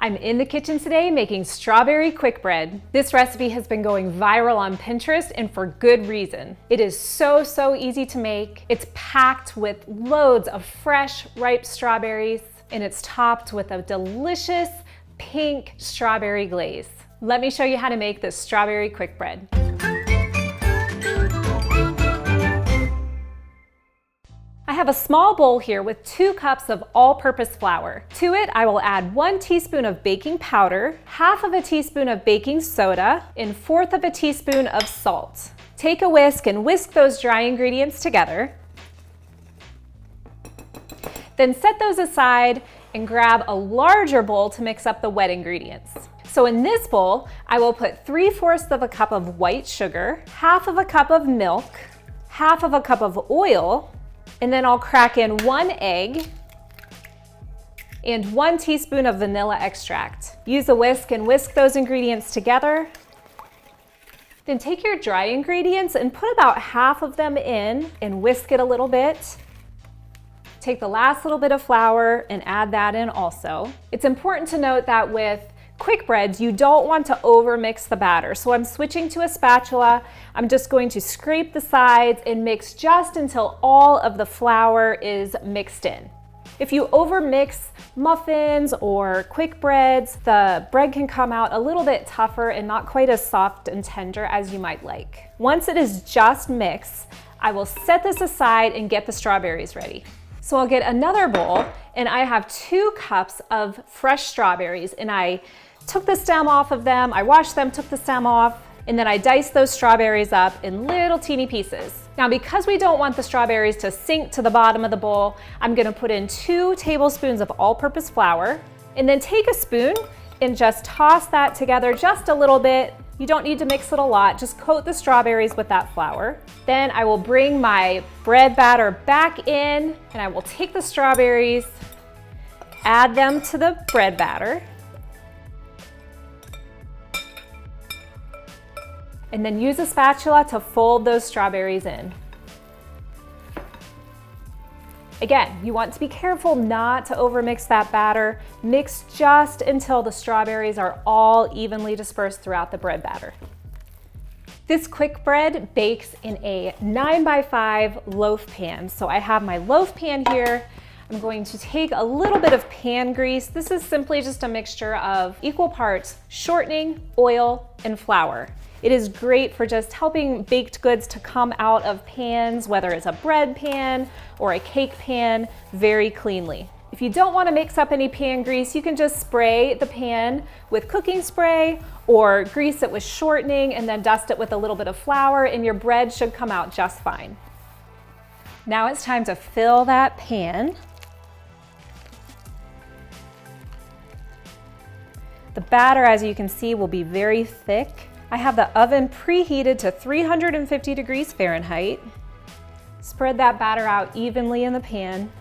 I'm in the kitchen today making strawberry quick bread. This recipe has been going viral on Pinterest and for good reason. It is so easy to make. It's packed with loads of fresh, ripe strawberries, and it's topped with a delicious pink strawberry glaze. Let me show you how to make this strawberry quick bread. I have a small bowl here with 2 cups of all-purpose flour. To it, I will add 1 teaspoon of baking powder, half of a teaspoon of baking soda, and 1/4 of a teaspoon of salt. Take a whisk and whisk those dry ingredients together. Then set those aside and grab a larger bowl to mix up the wet ingredients. So in this bowl, I will put 3/4 of a cup of white sugar, half of a cup of milk, half of a cup of oil, and then I'll crack in 1 egg and 1 teaspoon of vanilla extract. Use a whisk and whisk those ingredients together. Then take your dry ingredients and put about half of them in and whisk it a little bit. Take the last little bit of flour and add that in also. It's important to note that with quick breads, you don't want to over mix the batter. So I'm switching to a spatula. I'm just going to scrape the sides and mix just until all of the flour is mixed in. If you over mix muffins or quick breads, the bread can come out a little bit tougher and not quite as soft and tender as you might like. Once it is just mixed, I will set this aside and get the strawberries ready. So I'll get another bowl and I have 2 cups of fresh strawberries, and I took the stem off of them, I washed them, took the stem off, and then I diced those strawberries up in little teeny pieces. Now, because we don't want the strawberries to sink to the bottom of the bowl, I'm gonna put in 2 tablespoons of all-purpose flour, and then take a spoon and just toss that together just a little bit. You don't need to mix it a lot, just coat the strawberries with that flour. Then I will bring my bread batter back in, and I will take the strawberries, add them to the bread batter, and then use a spatula to fold those strawberries in. Again, you want to be careful not to overmix that batter. Mix just until the strawberries are all evenly dispersed throughout the bread batter. This quick bread bakes in a 9x5 loaf pan. So I have my loaf pan here. I'm going to take a little bit of pan grease. This is simply just a mixture of equal parts shortening, oil, and flour. It is great for just helping baked goods to come out of pans, whether it's a bread pan or a cake pan, very cleanly. If you don't want to mix up any pan grease, you can just spray the pan with cooking spray or grease it with shortening and then dust it with a little bit of flour, and your bread should come out just fine. Now it's time to fill that pan. The batter, as you can see, will be very thick. I have the oven preheated to 350 degrees Fahrenheit. Spread that batter out evenly in the pan.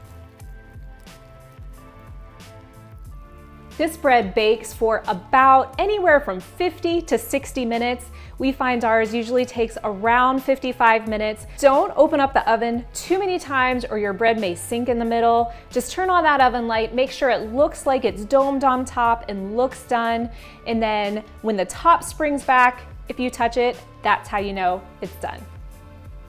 This bread bakes for about anywhere from 50 to 60 minutes. We find ours usually takes around 55 minutes. Don't open up the oven too many times or your bread may sink in the middle. Just turn on that oven light, make sure it looks like it's domed on top and looks done. And then when the top springs back, if you touch it, that's how you know it's done.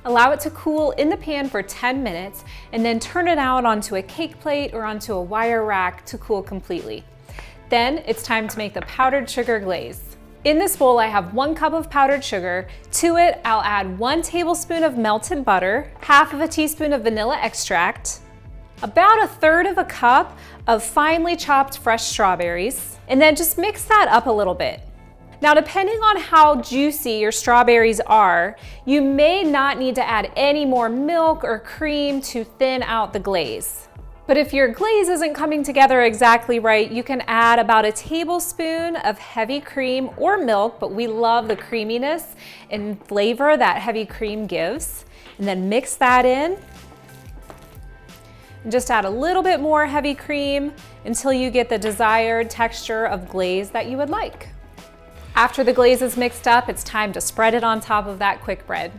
Allow it to cool in the pan for 10 minutes and then turn it out onto a cake plate or onto a wire rack to cool completely. Then it's time to make the powdered sugar glaze. In this bowl, I have 1 cup of powdered sugar. To it, I'll add 1 tablespoon of melted butter, half of a teaspoon of vanilla extract, about 1/3 of a cup of finely chopped fresh strawberries, and then just mix that up a little bit. Now, depending on how juicy your strawberries are, you may not need to add any more milk or cream to thin out the glaze. But if your glaze isn't coming together exactly right, you can add about 1 tablespoon of heavy cream or milk, but we love the creaminess and flavor that heavy cream gives. And then mix that in. And just add a little bit more heavy cream until you get the desired texture of glaze that you would like. After the glaze is mixed up, it's time to spread it on top of that quick bread.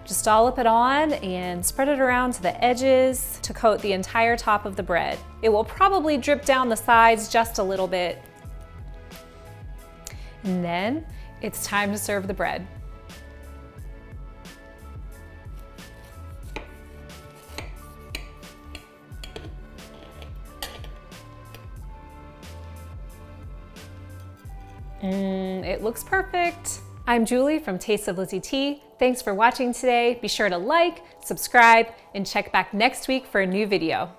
Just dollop it on and spread it around to the edges to coat the entire top of the bread. It will probably drip down the sides just a little bit. And then it's time to serve the bread. It looks perfect. I'm Julie from Taste of Lizzy Tea. Thanks for watching today. Be sure to like, subscribe, and check back next week for a new video.